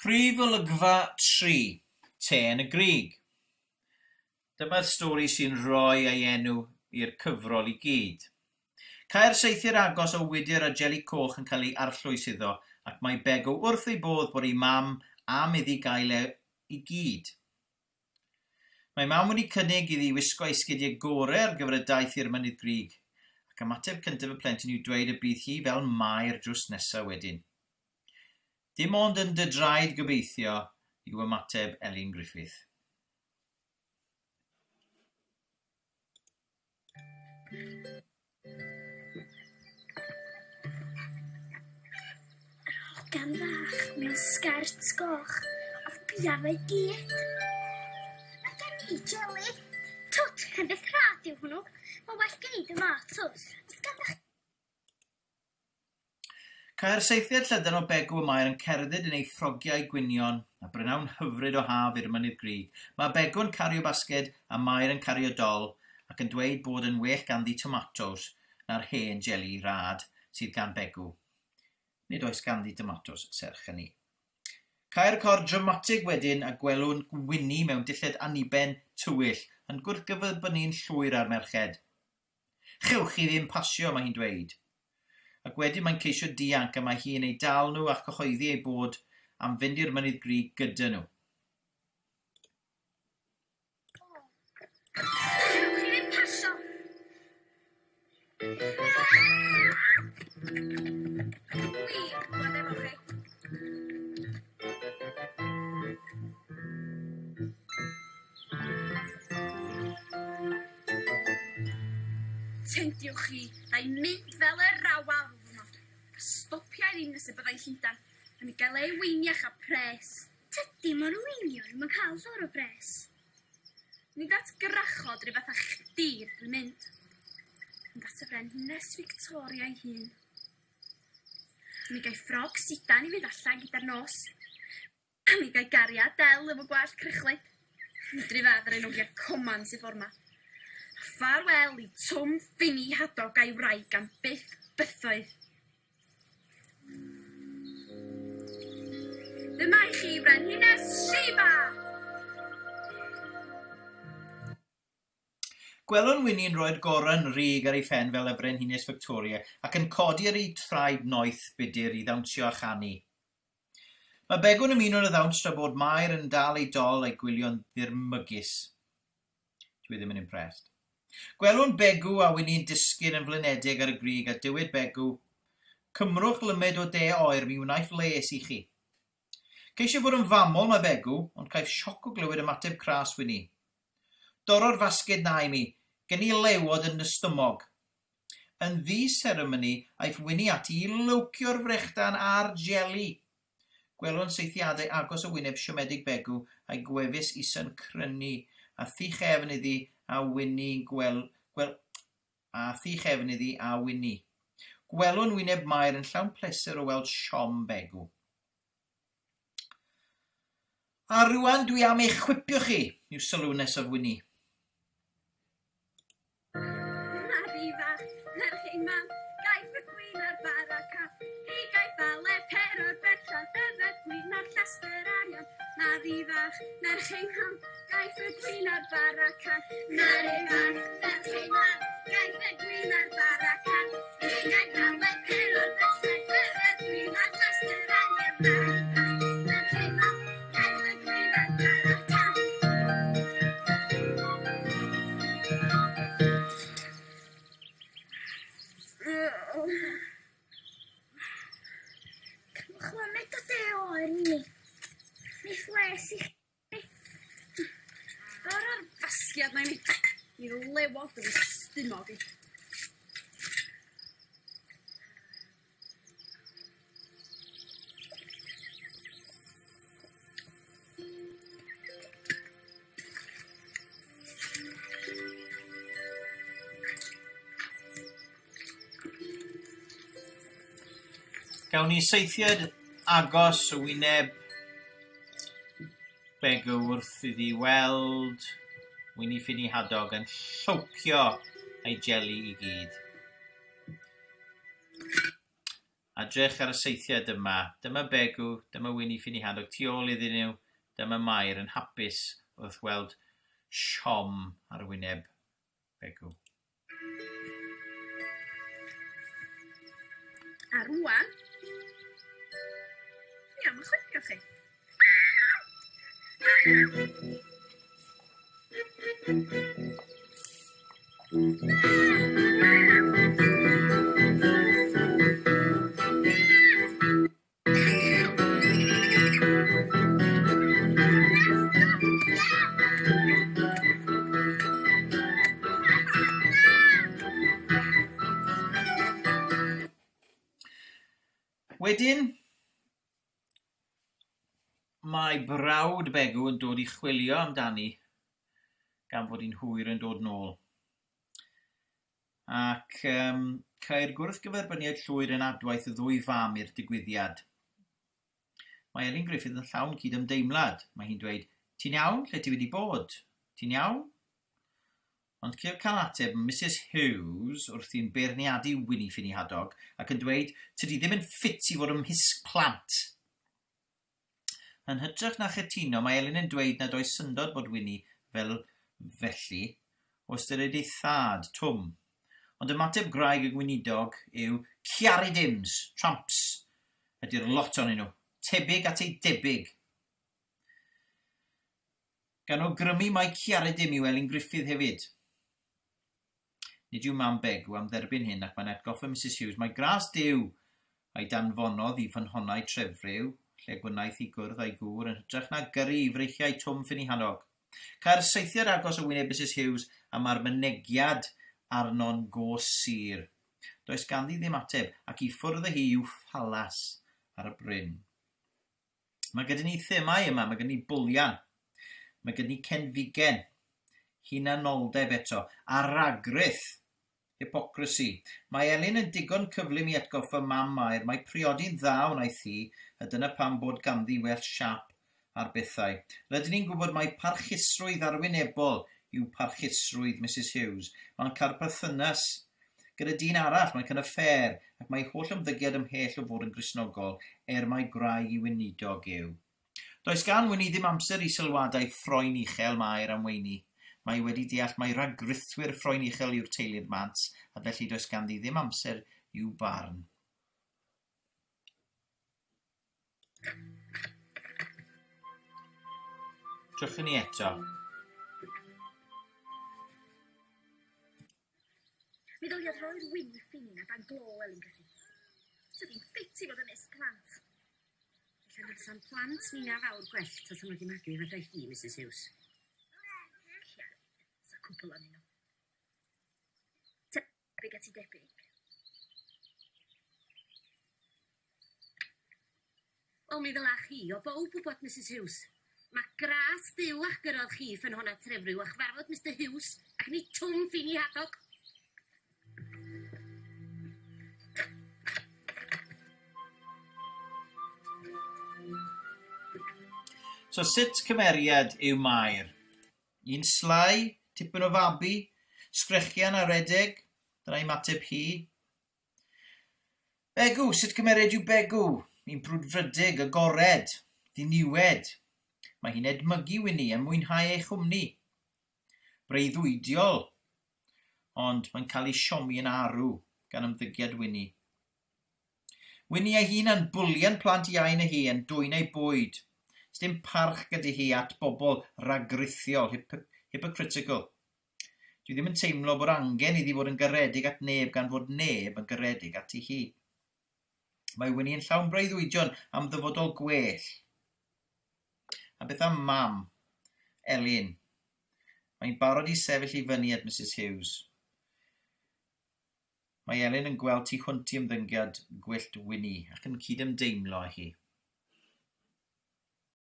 Prif olygfa 3, Te yn y Grug. Dyma'r stori sy'n rhoi ei enw i'r cyfrol i gyd. Cae'r seithir agos o wydr a jeli coch yn cael ei arllwys iddo, ac mae Begw wrth ei bodd bod ei mam am iddi gael e i gyd. Mae mam wedi cynnig iddi wisgo esgidiau gorau ar gyfer y daith i'r mynydd Grug, ac ymateb cyntaf y plentyn yw dweud y bydd hi fel Mair drws nesaf wedyn. Dim ond yn dy draed gobeithio yw ymateb Elin Griffith. Gan fach mewn sgert goch a biaf ei gyd. A gen i jeli. Twt, hefyd rhad yw hwnnw. Mae well gen i dyma, twt. Cae'r seithiad llydan o Begw y Mair yn cerdded yn ei ffrogiau gwynion a brynawn hyfryd o haf i'r mynydd Grug. Mae Begw yn cario basged a Mair yn cario dol ac yn dweud bod yn well ganddi tomatos na'r hen jeli rad sydd gan Begw. Nid oes ganddi tomatos serch hynny. Cae'r cor dramatig wedyn a gwelwn Winnie mewn dillad aniben tywyll yn gwrthgyferbynu'n llwyr ar merched. Chewch chi ddim pasio, mae hi'n dweud. Ac wedyn mae'n ceisio dianc a mae hi yn ei dal nhw a chyhoeddi ei bod am fynd i'r mynydd Grug gyda nhw. Chewch chi ddim pasio. Tendiwch chi, ddau mynd fel y rawal hwnnw. Stopiau ddim nes y byddai'n Llundain, a mi gael ei weiniach a pres. Tydi mor weinion yn cael llawr o bres. Nid at grachod rhyw fath a chdir dwi'n mynd. Ond at y Frenhines Victoria ei hun. Mi gai ffrog sidan i fynd allan gyda'r nos. A mi gai gariad del efo gwallt crychlyd. Nid rhyw fath ar ein ogia coman sy'n ffordd ma. Farwel i Tom Finney Hadog a'i wraig gan byth bythoedd. Dyma i chi Frenhines Sheba! Gwelwn Winnie yn rhoi'r goron rig ar ei phen fel y Frenhines Victoria ac yn codi ar ei traed noeth budur i ddawnsio a chanu. Mae Begw'n ymuno yn y ddawns tra bod Mair yn dal ei dol a'i gwylio'n ddirmygus. Dwi ddim yn impressed. Gwelwn Begw a Winnie'n disgyn yn flynedig ar y Grug a dywed Begw, cymrwch lymed o de oer mi wnaeth les i chi. Ceisio fod yn famol mae Begw, ond caiff sioc o glywed ymateb cras Winnie. Doro'r fasged na i mi, gen i lewod yn ystymog. Yn ddi-seremoni, aeth Winnie ati i lwcio'r frechdan a'r jeli. Gwelwn seithiadau agos o wyneb siomedig Begw a'i gwefus isan crynu a thuchefn iddi a Winnie a Winnie. Gwelwn wyneb Mair yn llawn pleser o weld siom Begw. A rwan dwi am eich chwipio chi, yw sylw nesaf Winnie. Mari fach, nerch ein mam, gaeth y gwyn ar bar a cap. I gaeth ale per o'r berllan, yfed gwyn ar llaster arian. Mari fach, nerch ein mam, gaeth y gwyn ar bar a cap. Mari fach, nerch ein mam, gaeth y gwyn ar bar a cap. I gaeth ale per o'r berllan, yfed gwyn ar llaster arian. Mari fach, nerch ein mam, gaeth y gwyn ar bar a cap. Chlymed o de oer, Winnie. Mi ffles i chi. O'r fasgiad na i mi. I'r lewod yn stymog i. Gawn ni seithiad agos o wyneb Begw wrth iddi weld Winnie Finney Hadog yn llwcio ei jeli i gyd. Adrech ar y seithiad yma. Dyma Begw, dyma Winnie Ffini Hadog tu ôl iddyn nhw. Dyma Mair yn hapus wrth weld siom ar wyneb Begw. A rwan, dwi am chwilio chi. Wedyn, mae brawd Begw yn dod i chwilio amdani gan fod hi'n hwyr yn dod nôl. Ac cael gwrthgyferbyniad llwyr yn adwaith y ddwy fam i'r digwyddiad. Mae Elin Griffith yn llawn cydymdeimlad. Mae hi'n dweud, ti'n iawn? Lle ti wedi bod? Ti'n iawn? Ond cael cael ateb Mrs Hughes wrth i'n beirniadu Winnie Ffini Hadog ac yn dweud, tydi ddim yn ffit i fod ymhisg plant. Yn hytrach na chytuno, mae Elin yn dweud nad oes syndod bod Winnie fel felly o ystyried ei thad, Twm. Ond ymateb graig y gweinidog yw ciaridims, tramps, ydy'r lot o'n nhw, tebyg at ei debyg. Gan o grymu mae ciaridim yw Elin Griffith hefyd. Nid yw mam Begw am dderbyn hyn ac mae'n atgoffa Mrs Hughes. Mae gras Duw a'i danfonodd i ffynhonnau trefryw, lle gwnaeth i gwrdd a'i gŵr yn hytrach na gyrru i freichiau Twm Ffini Hadog. Cael seithiad agos o wyneb Mrs Hughes am armynegiad arno'n gos sir. Does ganddi ddim ateb ac i ffwrdd hi yw ffalas ar y bryn. Mae gyda ni themau yma, mae gyda ni bwlian, mae gyda ni cenfigen, hunanoldeb eto, a ragryth, hypocrisy. Mae Elin yn digon cyflym i atgoffa mam Mair, mae priodi'n dda wnaeth hi, a dyna pam bod ganddi well siap ar bethau. Rydyn ni'n gwybod mae parchusrwydd arwynebol yw parchusrwydd Mrs Hughes. Mae'n cael perthynas gyda dyn arall, mae'n cynnaffer, ac mae holl ymddygiad ymhell o fod yn Gristnogol, mae graig i weinidog yw. Does gan Winnie ddim amser i sylwadau ffroen uchel Mair am Winnie. Mae wedi deall mae ragrythwyr ffroen uchel yw'r teulu'r Mance, a felly does ganddi ddim amser i'w barn. Trwchyn ni eto. Mi ddoliad roi'r Winnie Ffini ac ang glo Elin Griffith. Tydi'n ffit i fod yn ysg plant. Felly nad sa'n plant ni na fawr gwell tas nhw wedi magu fydda hi, Mrs Hughes. Sa cwpl o'n nhw. Tebyg at ei debyg. Wel, mi ddyla chi o bawb wybod, Mrs Hughes. Mae gras Duw a'ch gyrrodd chi ffynhonna trefryw a chyfarfod Mr Hughes ac ni Twm Ffini Hadog. So sut cymeriad yw Mair? Un slai, tipyn o fabi, sgrechian a redeg, dyna'i mateb hi. Begw, sut cymeriad yw Begw? Un brwdfrydig, agored, ddiniwed. Mae hi'n edmygu Winnie a mwynhau ei chwmni. Breuddwydiol, ond mae'n cael ei siomi yn arw gan ymddygiad Winnie. Winnie ei hun yn bwlian plant iawn ei hi yn dwy'n ei bwyd. Dim parch gyda hi at bobl ragrithiol, hypocritical. Dwi ddim yn teimlo bod angen iddi fod yn garedig at neb gan fod neb yn garedig at ei hi. Mae Winnie yn llawn breuddwydion am ddyfodol gwell. A beth am mam, Elin? Mae'n barod i sefyll i fyny at Mrs Hughes. Mae Elin yn gweld tu hwnt i ymddygiad gwyllt Winnie ac yn cydymdeimlo â hi.